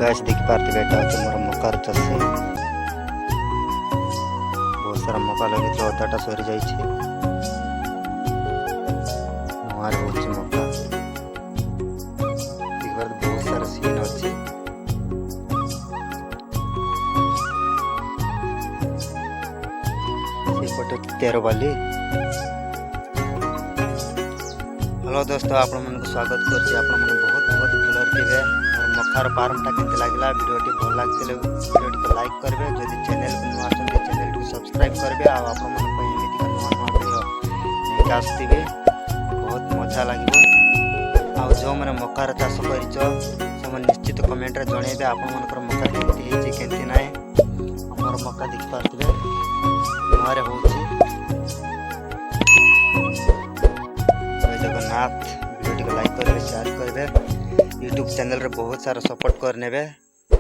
Guys देखि पारथिबे एटा होचे मोर मकार चाषी बहुत सारा मका लगे तो अदाटा सरी जाइए नुआर होचे मका देखबार बहुत सारा सीन अच्छे सेपटे 13 बाली। हेलो दोस्तों आपण मन को स्वागत करछि आपण मन बहुत बहुत भलर थिबे और मखार फार्मटा केते लागला वीडियोटी भल लागतले वीडियोटी को लाइक करबे जदि चैनल को नुआ आछन चैनल को सब्सक्राइब करबे आ आपण मन को एमिति का नुआ नुआ वीडियो नेक आस्तिबे बहुत मजा लागिबो आ जो माने मखार चाष करिचो से मन निश्चित कमेंट रे जणेबे आपण मन कर मका केते हेछि केते नाय हमर मका देखि पारथिबे नुआरे होछि जगन्नाथ। वीडियो को लाइक करेंगे शेयर करेंगे यूट्यूब चैनल रे बहुत सारा सपोर्ट करने